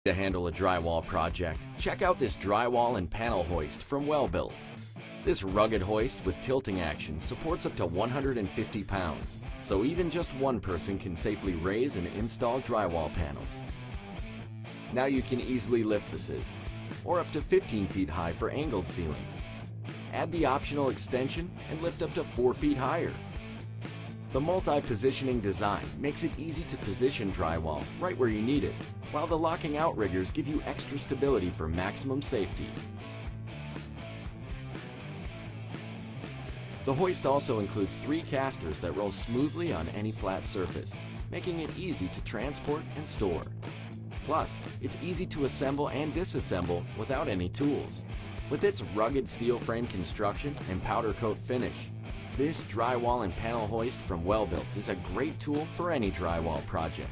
To handle a drywall project, check out this drywall and panel hoist from Well-Built. This rugged hoist with tilting action supports up to 150 pounds, so even just one person can safely raise and install drywall panels. Now you can easily lift this, or up to 15 feet high for angled ceilings. Add the optional extension and lift up to 4 feet higher. The multi-positioning design makes it easy to position drywall right where you need it, while the locking outriggers give you extra stability for maximum safety. The hoist also includes 3 casters that roll smoothly on any flat surface, making it easy to transport and store. Plus, it's easy to assemble and disassemble without any tools. With its rugged steel frame construction and powder coat finish, this drywall and panel hoist from Well-Built is a great tool for any drywall project.